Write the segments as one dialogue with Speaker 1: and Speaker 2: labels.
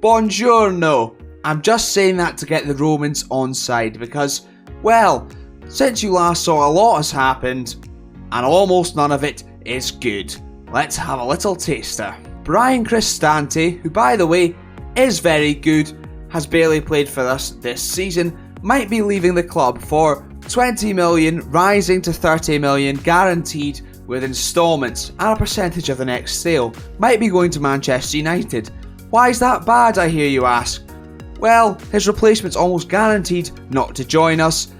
Speaker 1: Buongiorno. I'm just saying that to get the Romans on side because, well, since you last saw, a lot has happened and almost none of it is good. Let's have a little taster. Brian Cristante, who by the way is very good, has barely played for us this season, might be leaving the club for 20 million rising to 30 million guaranteed with instalments and a percentage of the next sale. Might be going to Manchester United. Why is that bad, I hear you ask? Well, his replacement's almost guaranteed not to join us.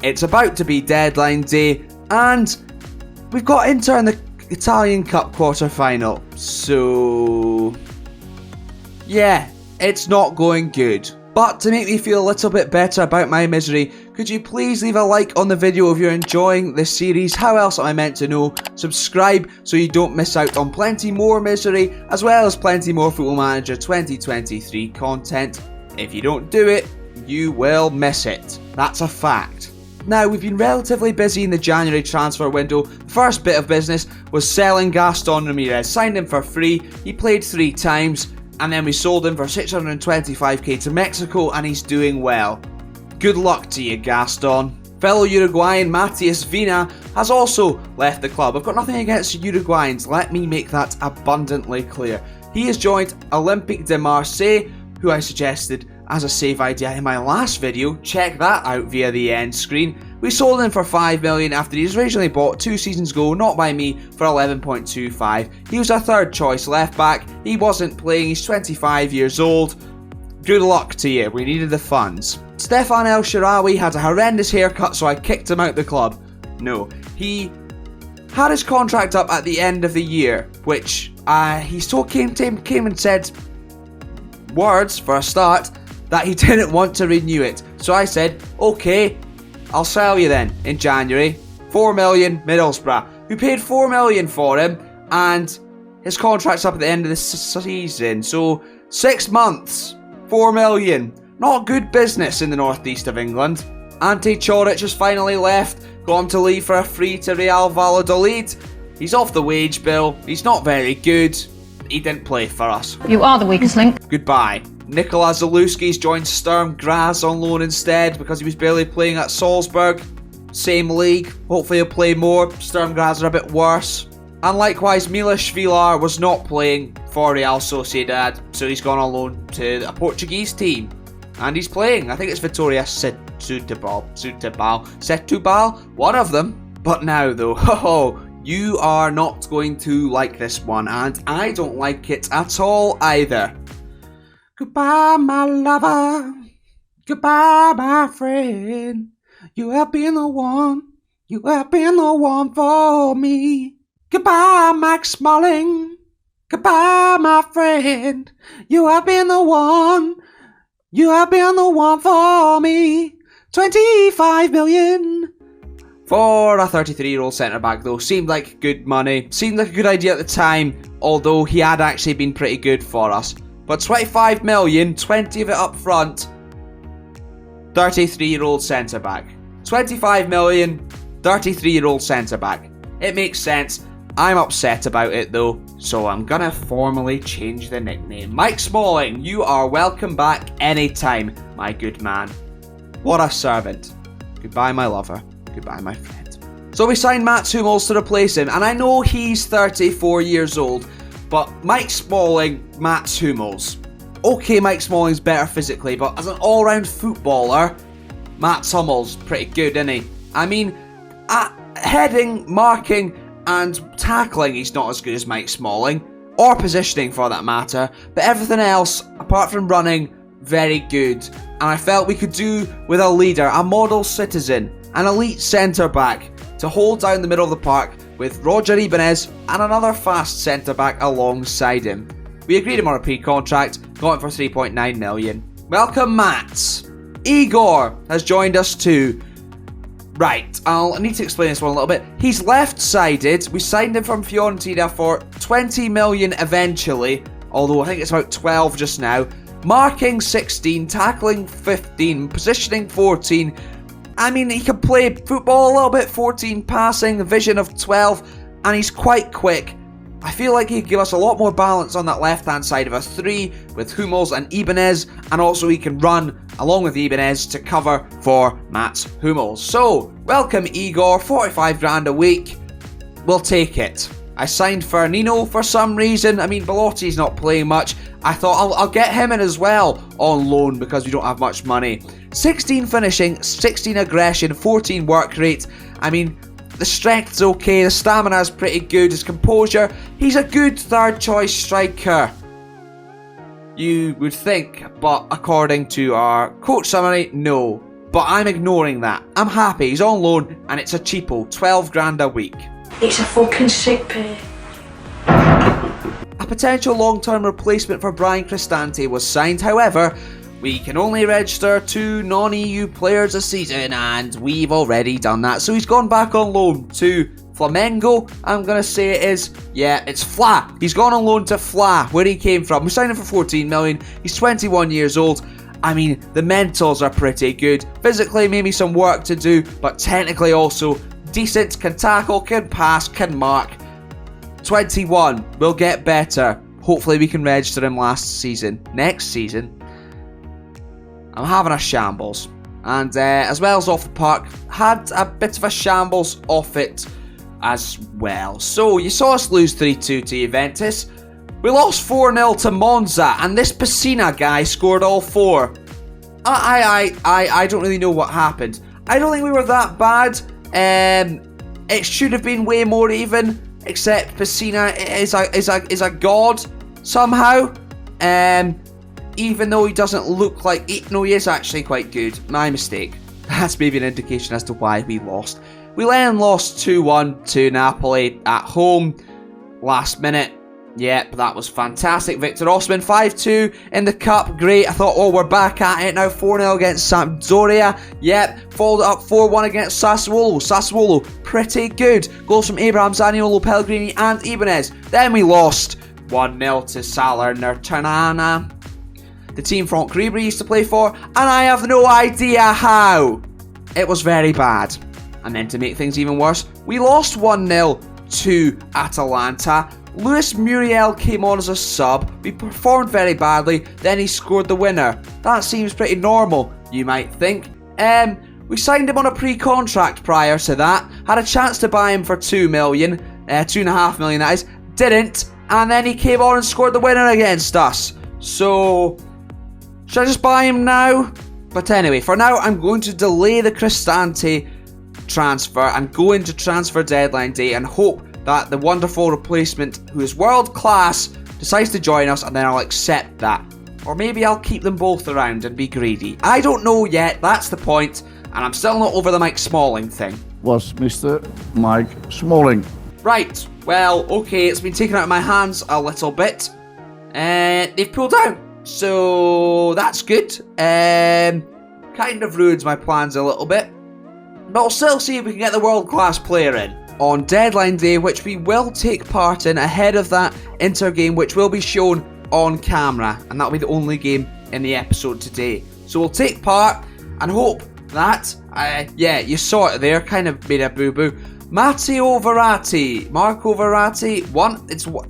Speaker 1: It's about to be deadline day and we've got Inter in the Italian Cup quarter-final. So yeah, it's not going good. But to make me feel a little bit better about my misery, could you please leave a like on the video if you're enjoying this series? How else am I meant to know? Subscribe so you don't miss out on plenty more misery, as well as plenty more Football Manager 2023 content. If you don't do it, you will miss it. That's a fact. Now, we've been relatively busy in the January transfer window. The first bit of business was selling Gaston Ramirez. Signed him for free, he played 3 times, and then we sold him for 625k to Mexico, and he's doing well. Good luck to you, Gaston. Fellow Uruguayan Matias Vina has also left the club. I've got nothing against Uruguayans, let me make that abundantly clear. He has joined Olympique de Marseille, who I suggested as a save idea in my last video. Check that out via the end screen. We sold him for 5 million after he was originally bought 2 seasons ago, not by me, for 11.25. He was our third choice left back. He wasn't playing, he's 25 years old. Good luck to you, we needed the funds. Stefan El Shaarawy had a horrendous haircut, so I kicked him out the club. No, he had his contract up at the end of the year, which he still came and said words for a start that he didn't want to renew it. So I said, okay, I'll sell you then in January. 4 million Middlesbrough, who paid 4 million for him, and his contract's up at the end of the season. So 6 months, 4 million. Not good business in the northeast of England. Ante Coric has finally left, gone to leave for a free to Real Valladolid. He's off the wage bill, he's not very good. He didn't play for us.
Speaker 2: You are the weakest link.
Speaker 1: Goodbye. Nikola Zalewski's joined Sturm Graz on loan instead because he was barely playing at Salzburg. Same league, hopefully he'll play more. Sturm Graz are a bit worse. And likewise, Milos Vilar was not playing for Real Sociedad, so he's gone on loan to a Portuguese team. And he's playing, I think it's Vitória Setúbal, one of them. But now though, you are not going to like this one, and I don't like it at all either. Goodbye, my lover. Goodbye, my friend. You have been the one. You have been the one for me. Goodbye, Max Smalling. Goodbye, my friend. You have been the one. You have been the one for me. 25 million. For a 33-year-old centre-back though, seemed like good money. Seemed like a good idea at the time, although he had actually been pretty good for us. But 25 million, 20 of it up front, 33-year-old centre-back. 25 million, 33-year-old centre-back. It makes sense. I'm upset about it though, so I'm gonna formally change the nickname. Mike Smalling, you are welcome back anytime, my good man. What a servant. Goodbye, my lover. Goodbye, my friend. So we signed Mats Hummels to replace him, and I know he's 34 years old, but Mike Smalling, Mats Hummels. Okay, Mike Smalling's better physically, but as an all-round footballer, Mats Hummels, pretty good, isn't he? I mean, at heading, marking, and tackling, he's not as good as Mike Smalling, or positioning for that matter, but everything else, apart from running, very good. And I felt we could do with a leader, a model citizen, an elite centre-back to hold down the middle of the park with Roger Ibanez and another fast centre-back alongside him. We agreed him on a pre-contract, got him for 3.9 million. Welcome, Mats. Igor has joined us too. Right, I need to explain this one a little bit. He's left-sided. We signed him from Fiorentina for 20 million eventually, although I think it's about 12 just now. Marking 16, tackling 15, positioning 14. I mean, he can play football a little bit, 14 passing, a vision of 12, and he's quite quick. I feel like he'd give us a lot more balance on that left-hand side of a 3 with Hummels and Ibanez, and also he can run along with Ibanez to cover for Mats Hummels. So, welcome Igor, 45 grand a week. We'll take it. I signed Firmino for some reason. I mean, Belotti's not playing much. I thought I'll get him in as well on loan because we don't have much money. 16 finishing, 16 aggression, 14 work rate. I mean, the strength's okay, the stamina's pretty good, his composure, he's a good third choice striker. You would think, but according to our coach summary, no. But I'm ignoring that. I'm happy, he's on loan and it's a cheapo, 12 grand a week.
Speaker 2: It's a fucking sick pay.
Speaker 1: A potential long-term replacement for Brian Cristante was signed, however, we can only register 2 non-EU players a season, and we've already done that. So he's gone back on loan to Flamengo. I'm going to say it is, yeah, it's Fla. He's gone on loan to Fla, where he came from. We signed him for 14 million. He's 21 years old. I mean, the mentals are pretty good. Physically, maybe some work to do, but technically also decent, can tackle, can pass, can mark. 21, we'll get better. Hopefully we can register him next season. I'm having a shambles. And as well as off the park, had a bit of a shambles off it as well. So you saw us lose 3-2 to Juventus. We lost 4-0 to Monza, and this Pessina guy scored all 4. I don't really know what happened. I don't think we were that bad. It should have been way more even, except Pessina is a god somehow. Even though he doesn't look like it. No, he is actually quite good. My mistake. That's maybe an indication as to why we lost. We then lost 2-1 to Napoli at home. Last minute. Yep, that was fantastic. Victor Osimhen, 5-2 in the cup. Great. I thought, oh, we're back at it now. 4-0 against Sampdoria. Yep, followed up 4-1 against Sassuolo. Sassuolo, pretty good. Goals from Abraham, Zaniolo, Pellegrini and Ibanez. Then we lost 1-0 to Salernitana, the team Franck Ribéry used to play for, and I have no idea how. It was very bad. And then to make things even worse, we lost 1-0 to Atalanta. Luis Muriel came on as a sub. We performed very badly, then he scored the winner. That seems pretty normal, you might think. We signed him on a pre-contract prior to that. Had a chance to buy him for 2 million, 2.5 million that is. Didn't, and then he came on and scored the winner against us. So, should I just buy him now? But anyway, for now, I'm going to delay the Cristante transfer and go into transfer deadline day and hope that the wonderful replacement, who is world class, decides to join us, and then I'll accept that. Or maybe I'll keep them both around and be greedy. I don't know yet, that's the point, and I'm still not over the Mike Smalling thing.
Speaker 3: Was Mr. Mike Smalling.
Speaker 1: Right, well, okay, it's been taken out of my hands a little bit. They've pulled out. So that's good. Kind of ruins my plans a little bit. But we'll still see if we can get the world-class player in on deadline day, which we will take part in ahead of that Inter game, which will be shown on camera. And that'll be the only game in the episode today. So we'll take part and hope that, yeah, you saw it there, kind of made a boo-boo. Matteo Verratti, Marco Verratti,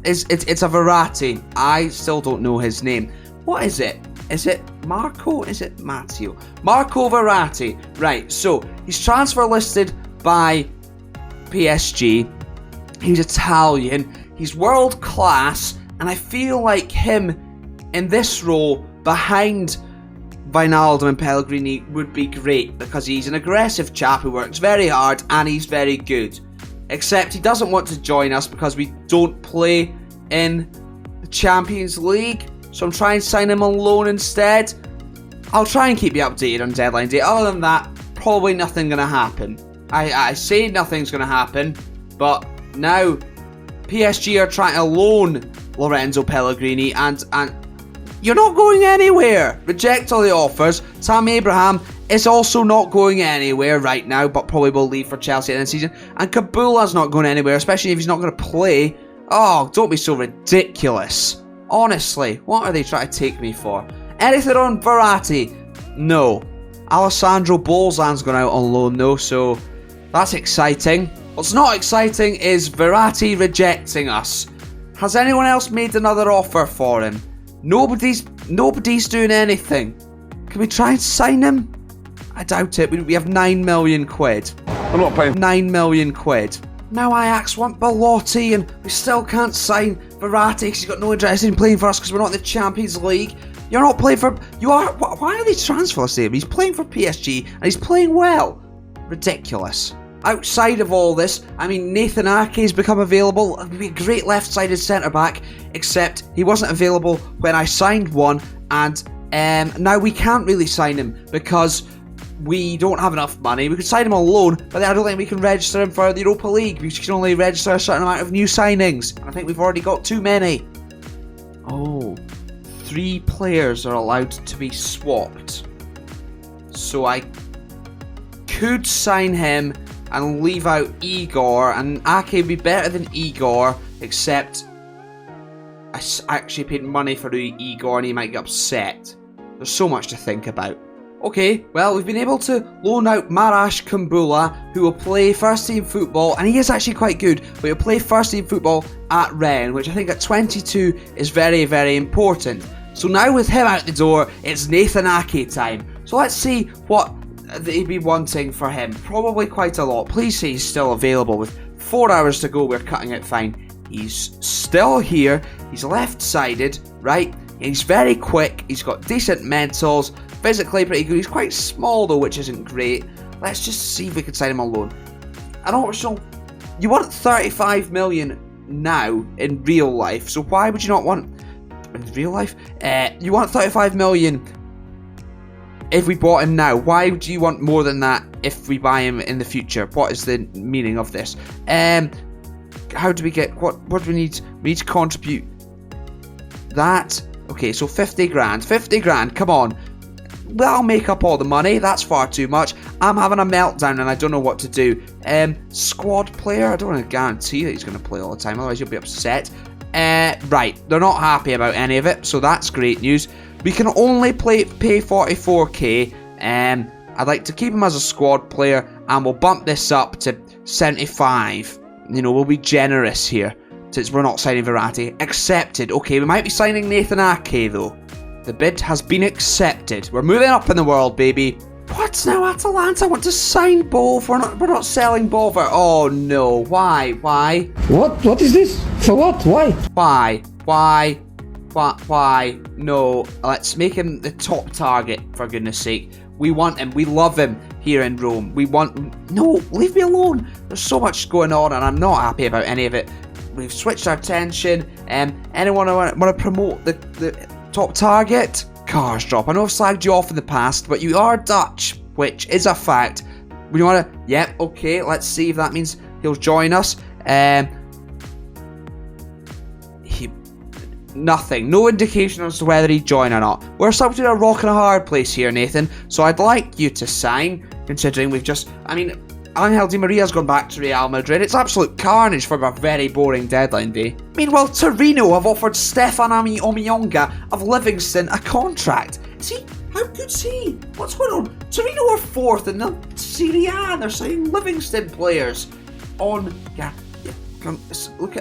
Speaker 1: it's a Verratti. I still don't know his name. What is it? Is it Marco? Is it Matteo? Marco Verratti. Right, so he's transfer listed by PSG. He's Italian. He's world class, and I feel like him in this role behind Wijnaldum and Pellegrini would be great because he's an aggressive chap who works very hard and he's very good. Except he doesn't want to join us because we don't play in the Champions League. So I'm trying to sign him on loan instead. I'll try and keep you updated on deadline day. Other than that, probably nothing going to happen. I say nothing's going to happen, but now PSG are trying to loan Lorenzo Pellegrini and you're not going anywhere. Reject all the offers. Sam Abraham is also not going anywhere right now, but probably will leave for Chelsea at the end of the season. And Kabula's not going anywhere, especially if he's not going to play. Oh, don't be so ridiculous. Honestly, what are they trying to take me for? Anything on Verratti? No. Alessandro Bolzan's gone out on loan though, so that's exciting. What's not exciting is Verratti rejecting us. Has anyone else made another offer for him? Nobody's doing anything. Can we try and sign him? I doubt it. We have 9 million quid.
Speaker 3: I'm not paying.
Speaker 1: 9 million quid. Now Ajax want Belotti and we still can't sign Verratti because he's got no interest in playing for us because we're not in the Champions League. You're not playing for... You are... Why are they transfer him? He's playing for PSG and he's playing well. Ridiculous. Outside of all this, I mean, Nathan Ake's become available. He'd be a great left-sided centre-back, except he wasn't available when I signed one, and now we can't really sign him because we don't have enough money. We could sign him on loan, but I don't think we can register him for the Europa League because you can only register a certain amount of new signings, and I think we've already got too many. Oh, 3 players are allowed to be swapped. So I could sign him and leave out Igor, and Ake would be better than Igor, except I actually paid money for Igor and he might get upset. There's so much to think about. Okay, well, we've been able to loan out Marash Kumbula, who will play first team football, and he is actually quite good, but he'll play first team football at Rennes, which I think at 22 is very, very important. So now with him out the door, it's Nathan Ake time. So let's see what they'd be wanting for him. Probably quite a lot. Please say he's still available. With 4 hours to go, we're cutting it fine. He's still here. He's left-sided, right? He's very quick. He's got decent mentals. Physically pretty good. He's quite small though, which isn't great. Let's just see if we can sign him on loan. I don't know. You want 35 million now in real life. So why would you not want in real life? You want 35 million if we bought him now. Why would you want more than that if we buy him in the future? What is the meaning of this? How do we get... What do we need? We need to contribute that. Okay, so 50 grand. 50 grand, come on. That'll make up all the money. That's far too much. I'm having a meltdown and I don't know what to do. Squad player. I don't want to guarantee that he's going to play all the time, otherwise you'll be upset. Right, they're not happy about any of it, so that's great news. We can only pay 44k. I'd like to keep him as a squad player, and we'll bump this up to 75. You know, we'll be generous here, since we're not signing Verratti. Accepted. Okay, we might be signing Nathan Ake, though. The bid has been accepted. We're moving up in the world, baby. What now? Atalanta want to sign Bov. We're not selling Bov. Oh no. Why?
Speaker 4: What is this? For what? Why?
Speaker 1: Why? No. Let's make him the top target, for goodness sake. We want him. We love him here in Rome. No, leave me alone. There's so much going on and I'm not happy about any of it. We've switched our attention. Anyone want to promote the top target? Cars drop. I know I've slagged you off in the past, but you are Dutch, which is a fact. We want to... Yep, okay, let's see if that means he'll join us. Nothing. No indication as to whether he'd join or not. We're stuck between a rock and a hard place here, Nathan, so I'd like you to sign, considering we've just... I mean, Angel Di Maria's gone back to Real Madrid. It's absolute carnage for a very boring deadline day. Meanwhile, Torino have offered Stefan Omiyonga of Livingston a contract. See, how good's he? What's going on? Torino are 4th in the Serie A and they're signing Livingston players. Look at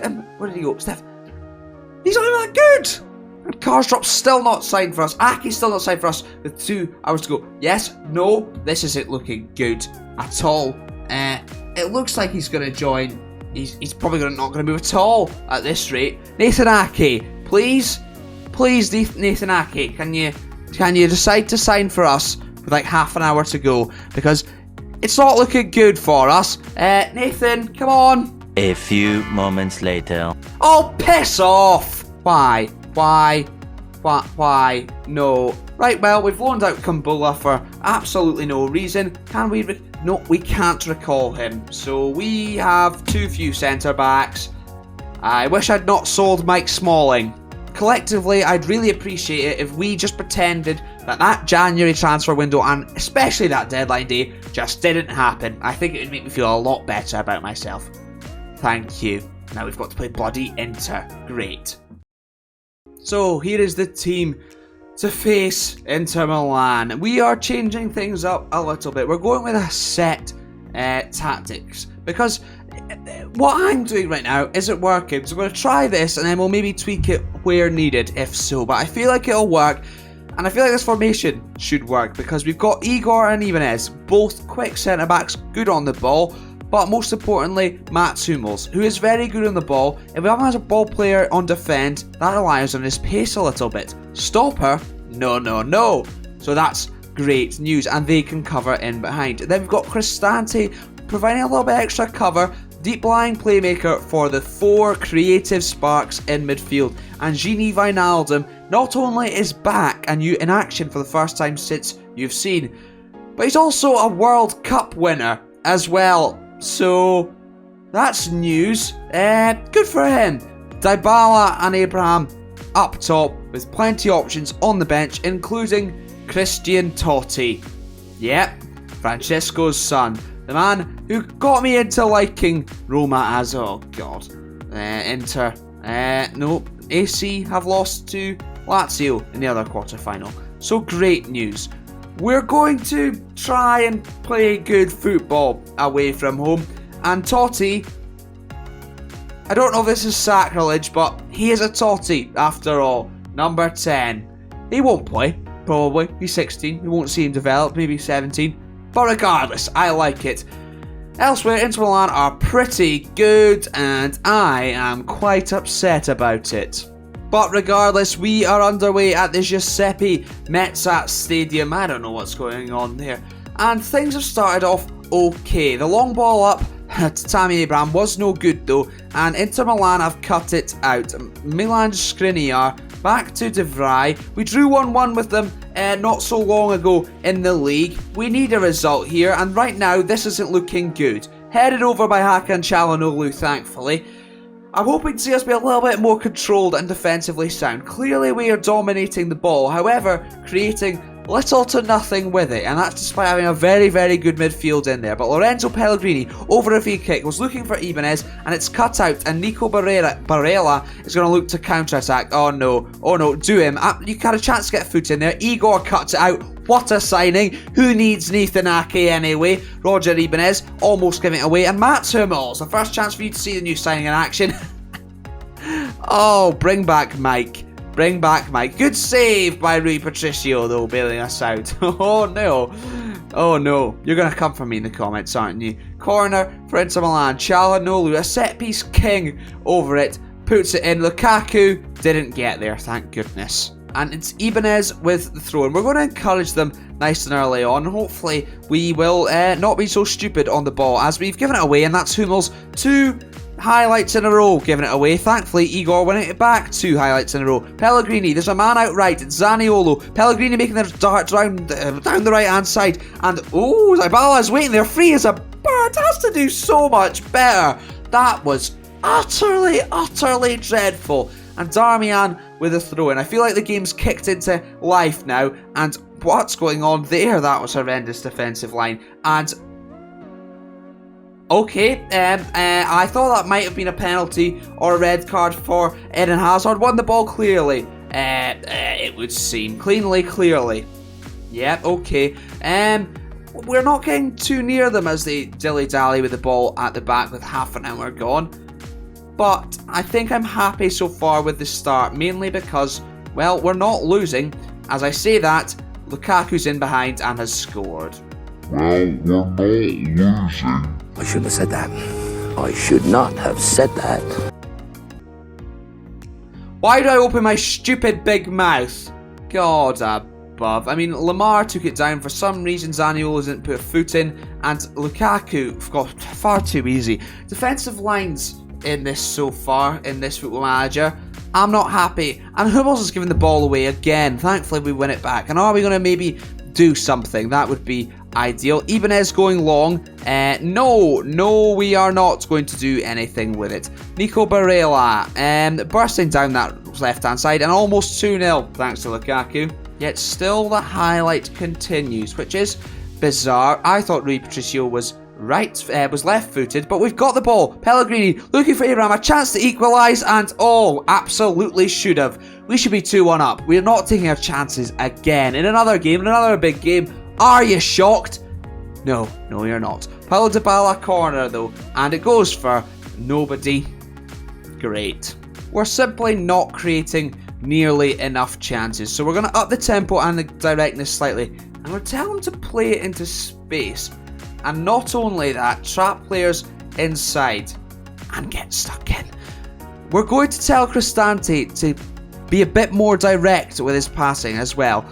Speaker 1: him. Where did he go? Steph. He's not even that good. And Karsdrop's still not signed for us. Ake's still not signed for us with 2 hours to go. Yes, no, this isn't looking good at all. It looks like he's going to join. He's probably not going to move at all at this rate. Nathan Ake, please, Nathan Ake, can you decide to sign for us with like half an hour to go, because it's not looking good for us. Nathan, come on.
Speaker 5: A few moments later.
Speaker 1: Oh, piss off! Why? No. Right, well, we've loaned out Kumbula for absolutely no reason. Can we... No, we can't recall him. So we have too few centre-backs. I wish I'd not sold Mike Smalling. Collectively, I'd really appreciate it if we just pretended that January transfer window, and especially that deadline day, just didn't happen. I think it would make me feel a lot better about myself. Thank you. Now we've got to play bloody Inter. Great. So here is the team to face Inter Milan. We are changing things up a little bit. We're going with a set tactics, because what I'm doing right now isn't working, so I'm going to try this and then we'll maybe tweak it where needed, if so. But I feel like it'll work, and I feel like this formation should work because we've got Igor and Ibanez, both quick centre-backs, good on the ball, but most importantly, Mats Hummels, who is very good on the ball. If we have him as a ball player on defend, that relies on his pace a little bit. Stopper? No, no, no. So that's great news, and they can cover in behind. Then we've got Cristante providing a little bit extra cover, deep lying playmaker for the 4 creative sparks in midfield. And Gini Wijnaldum not only is back and in action for the first time since you've seen, but he's also a World Cup winner as well. So that's news. Good for him. Dybala and Abraham up top with plenty of options on the bench, including Christian Totti. Yep, Francesco's son. The man who got me into liking Roma as, oh god, Inter. Nope, AC have lost to Lazio in the other quarter-final. So great news. We're going to try and play good football away from home. And Totti, I don't know if this is sacrilege, but he is a Totti after all. Number 10. He won't play, probably. He's 16. We won't see him develop, maybe 17. But regardless, I like it. Elsewhere, Inter Milan are pretty good, and I am quite upset about it. But regardless, we are underway at the Giuseppe Meazza Stadium. I don't know what's going on there. And things have started off okay. The long ball up to Tammy Abraham was no good though, and Inter Milan have cut it out. Milan Skriniar back to De Vrij. We drew 1-1 with them not so long ago in the league. We need a result here, and right now this isn't looking good. Headed over by Hakan Çalhanoğlu, thankfully. I'm hoping to see us be a little bit more controlled and defensively sound. Clearly we are dominating the ball, however, creating little to nothing with it, and that's despite having a very, very good midfield in there. But Lorenzo Pellegrini, over a free kick, was looking for Ibanez, and it's cut out, and Nico Barella is going to look to counter-attack. Oh no, do him. You had a chance to get a foot in there. Igor cuts it out. What a signing. Who needs Nathan Ake anyway? Roger Ibanez almost giving it away, and Mats Hummels, the first chance for you to see the new signing in action. Oh, bring back Mike. Bring back Mike. Good save by Rui Patricio, though, bailing us out. Oh, no. Oh, no. You're going to come for me in the comments, aren't you? Corner for Inter Milan. Çalhanoğlu, a set-piece king over it. Puts it in. Lukaku didn't get there, thank goodness. And it's Ibanez with the throw. And we're going to encourage them nice and early on. Hopefully, we will not be so stupid on the ball as we've given it away. And that's Hummels. 2 highlights in a row giving it away. Thankfully, Igor winning it back. 2 highlights in a row. Pellegrini, there's a man out right. It's Zaniolo. Pellegrini making the dart down the right-hand side. And, oh, Dybala is waiting there. Free as a bird. Has to do so much better. That was utterly, utterly dreadful. And Darmian with a throw in. I feel like the game's kicked into life now. And what's going on there? That was horrendous defensive line. And okay, I thought that might have been a penalty or a red card for Eden Hazard. Won the ball clearly. It would seem. Clearly. Yep, okay. We're not getting too near them as they dilly-dally with the ball at the back with half an hour gone. But I think I'm happy so far with the start, mainly because, well, we're not losing. As I say that, Lukaku's in behind and has scored.
Speaker 6: Well, we're not losing.
Speaker 7: I shouldn't have said that. I should not have said that.
Speaker 1: Why do I open my stupid big mouth? God above. I mean, Lamar took it down. For some reason, Zaniolo didn't put a foot in. And Lukaku got far too easy. Defensive lines in this so far, in this Football Manager, I'm not happy. And Hummels has given the ball away again. Thankfully, we win it back. And are we going to maybe do something? That would be ideal. Ibanez going long. No, we are not going to do anything with it. Nico Barella bursting down that left-hand side and almost 2-0 thanks to Lukaku. Yet still the highlight continues, which is bizarre. I thought Rui Patricio was left-footed, but we've got the ball. Pellegrini looking for Abraham, a chance to equalise, and oh, absolutely should have. We should be 2-1 up. We're not taking our chances again in another game, in another big game. Are you shocked? No, you're not. Paulo Dybala corner though, and it goes for nobody. Great. We're simply not creating nearly enough chances, so we're going to up the tempo and the directness slightly, and we're telling them to play it into space. And not only that, trap players inside and get stuck in. We're going to tell Cristante to be a bit more direct with his passing as well.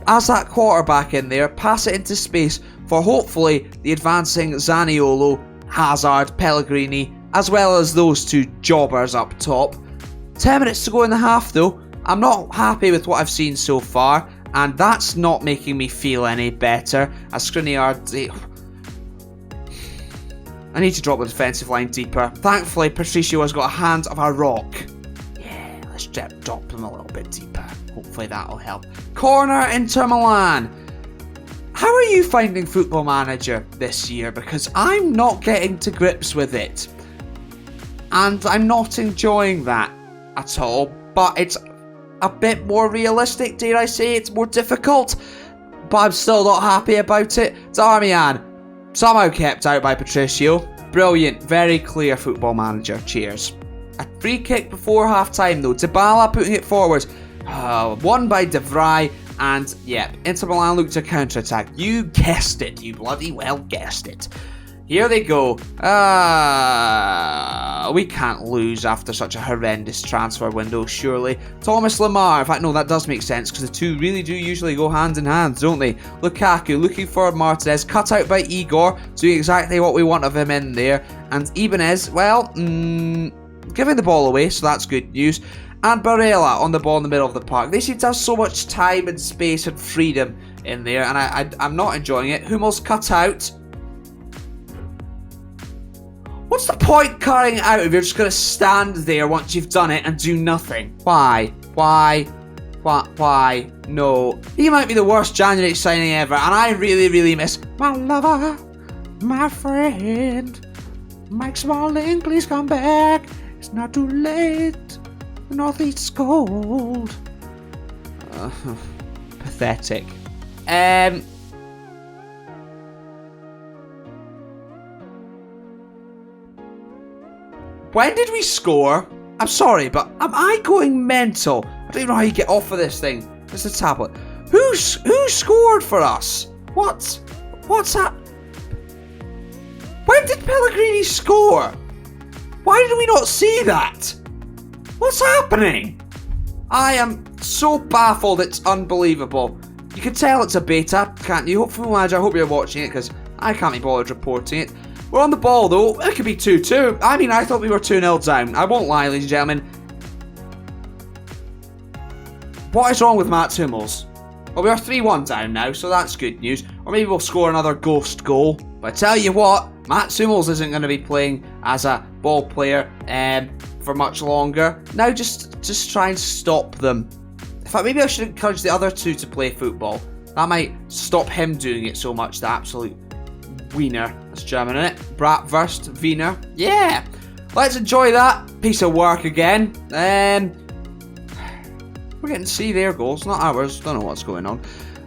Speaker 1: As that quarterback in there, pass it into space for hopefully the advancing Zaniolo, Hazard, Pellegrini, as well as those two jobbers up top. 10 minutes to go in the half though. I'm not happy with what I've seen so far, and that's not making me feel any better. As Skriniar, I need to drop the defensive line deeper. Thankfully, Patricio has got a hand of a rock. Yeah, let's drop them a little bit deeper. Hopefully that'll help. Corner, Inter Milan. How are you finding Football Manager this year? Because I'm not getting to grips with it. And I'm not enjoying that at all. But it's a bit more realistic, dare I say. It's more difficult. But I'm still not happy about it. Darmian, somehow kept out by Patricio. Brilliant, very clear Football Manager. Cheers. A free kick before half time though. Dybala putting it forward. Won by De Vrij. And yep, Inter Milan look to counter-attack. You guessed it. You bloody well guessed it. Here they go. We can't lose after such a horrendous transfer window, surely. Thomas Lemar. In fact, no, that does make sense because the two really do usually go hand in hand, don't they? Lukaku looking for Martinez. Cut out by Igor. Doing exactly what we want of him in there. And Ibanez, well, giving the ball away, so that's good news. And Barella on the ball in the middle of the park. They seem to have so much time and space and freedom in there, and I'm not enjoying it. Hummels cut out. What's the point cutting out if you're just going to stand there once you've done it and do nothing? Why? No. He might be the worst January signing ever, and I really, really miss my lover, my friend. Mike Smalling, please come back. It's not too late. The Northeast's cold. Pathetic. When did we score? I'm sorry, but am I going mental? I don't even know how you get off of this thing. It's a tablet. Who scored for us? What's that? When did Pellegrini score? Why did we not see that? What's happening? I am so baffled, it's unbelievable. You can tell it's a beta, can't you? Hopefully, I hope you're watching it, because I can't be bothered reporting it. We're on the ball, though. It could be 2-2. I mean, I thought we were 2-0 down. I won't lie, ladies and gentlemen. What is wrong with Mats Hummels? Well, we are 3-1 down now, so that's good news. Or maybe we'll score another ghost goal. But I tell you what, Mats Hummels isn't going to be playing as a ball player for much longer. Now just try and stop them. In fact, maybe I should encourage the other two to play football. That might stop him doing it so much, the absolute wiener. That's German, isn't it? Bratwurst, Wiener. Yeah! Let's enjoy that piece of work again. We're getting to see their goals, not ours. Don't know what's going on.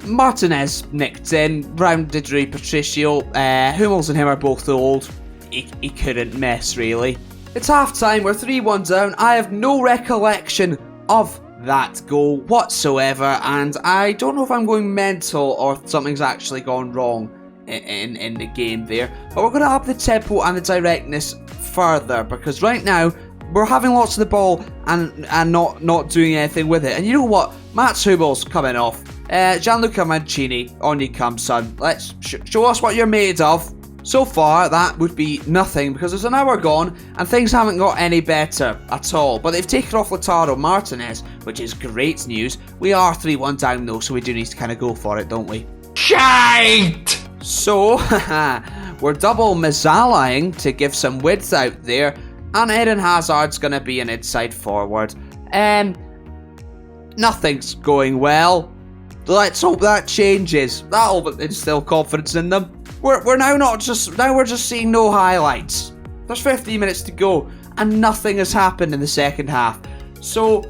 Speaker 1: Martinez nicked in. Roundedry, Patricio. Hummels and him are both old. He couldn't miss, really. It's half time. We're 3-1 down. I have no recollection of that goal whatsoever, and I don't know if I'm going mental or if something's actually gone wrong in the game there. But we're going to up the tempo and the directness further, because right now we're having lots of the ball and not doing anything with it. And you know what? Mats Hummels coming off. Gianluca Mancini, on you come, son. Let's show us what you're made of. So far, that would be nothing, because there's an hour gone and things haven't got any better at all. But they've taken off Lautaro Martinez, which is great news. We are 3-1 down though, so we do need to kind of go for it, don't we? Shite! So, we're double Mazalaing to give some width out there, and Eden Hazard's going to be an inside forward. Nothing's going well. Let's hope that changes. That'll instill confidence in them. We're now we're just seeing no highlights. There's 15 minutes to go, and nothing has happened in the second half. So,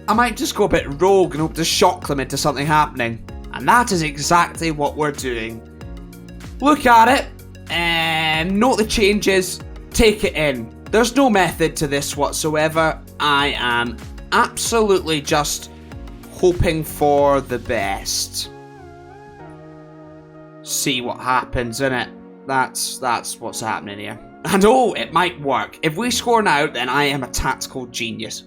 Speaker 1: I might just go a bit rogue and hope to shock them into something happening. And that is exactly what we're doing. Look at it. note the changes, take it in. There's no method to this whatsoever. I am absolutely just hoping for the best. See what happens, innit? That's what's happening here. And oh, it might work. If we score now, then I am a tactical genius.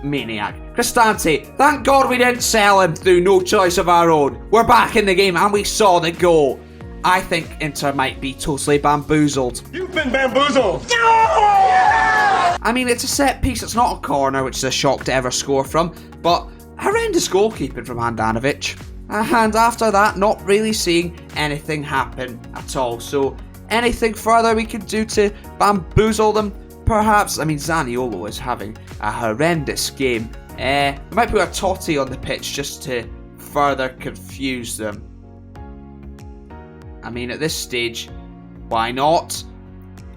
Speaker 1: Maniac. Cristante, thank God we didn't sell him through no choice of our own. We're back in the game and we saw the goal. I think Inter might be totally bamboozled.
Speaker 8: You've been bamboozled!
Speaker 1: I mean, it's a set piece, it's not a corner, which is a shock to ever score from, but horrendous goalkeeping from Handanovic. And after that, not really seeing anything happen at all. So, anything further we could do to bamboozle them? Perhaps. I mean, Zaniolo is having a horrendous game. We might put a Totti on the pitch just to further confuse them. I mean, at this stage, why not?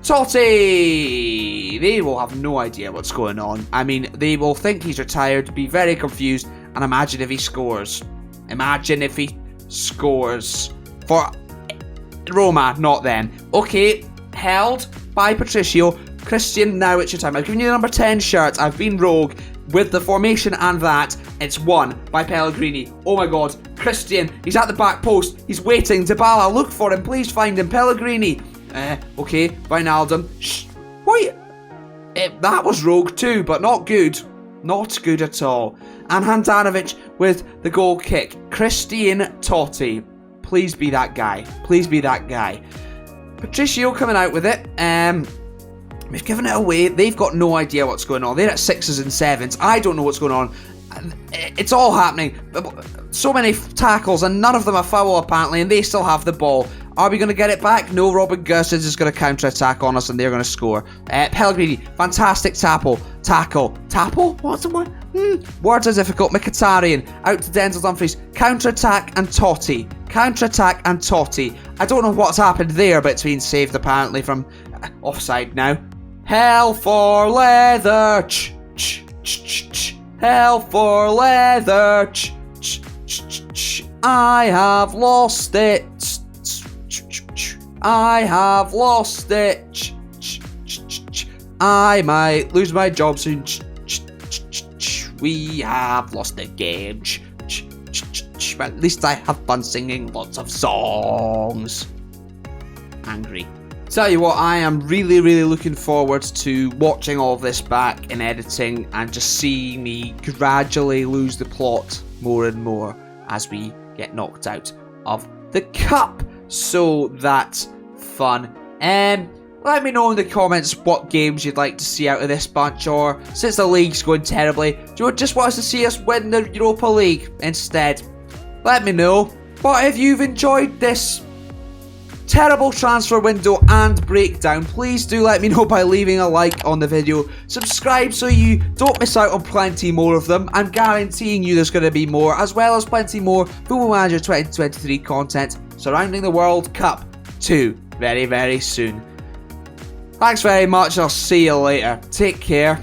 Speaker 1: Totti! They will have no idea what's going on. I mean, they will think he's retired, be very confused, and imagine if he scores. Imagine if he scores for Roma, not them. Okay, held by Patricio. Christian, now it's your time. I've given you the number 10 shirt. I've been rogue with the formation and that. It's won by Pellegrini. Oh my God. Christian, he's at the back post. He's waiting. Dybala, look for him. Please find him. Pellegrini. Okay, Wijnaldum. Shh. Wait. That was rogue too, but not good. Not good at all. And Handanovic with the goal kick. Christian Totti. Please be that guy. Please be that guy. Patricio coming out with it. We've given it away. They've got no idea what's going on. They're at 6s and 7s. I don't know what's going on. It's all happening. So many tackles and none of them are foul apparently, and they still have the ball. Are we going to get it back? No, Robin Gosens is going to counter-attack on us and they're going to score. Pellegrini, fantastic tackle. What's the word? Words are difficult. Mkhitaryan, out to Denzel Dumfries. Counter-attack and Totti. I don't know what's happened there, but it's been saved apparently from offside now. Hell for leather. Hell for leather. I have lost it. I might lose my job soon. We have lost the game. But at least I have fun singing lots of songs. Angry. Tell you what, I am really looking forward to watching all of this back in editing and just seeing me gradually lose the plot more and more as we get knocked out of the cup. So that's fun. Let me know in the comments what games you'd like to see out of this bunch, or since the league's going terribly, do you just want us to see us win the Europa League instead? Let me know. But if you've enjoyed this terrible transfer window and breakdown, please do let me know by leaving a like on the video. Subscribe so you don't miss out on plenty more of them. I'm guaranteeing you there's going to be more, as well as plenty more Football Manager 2023 content surrounding the World Cup too, very soon. Thanks very much, I'll see you later. Take care.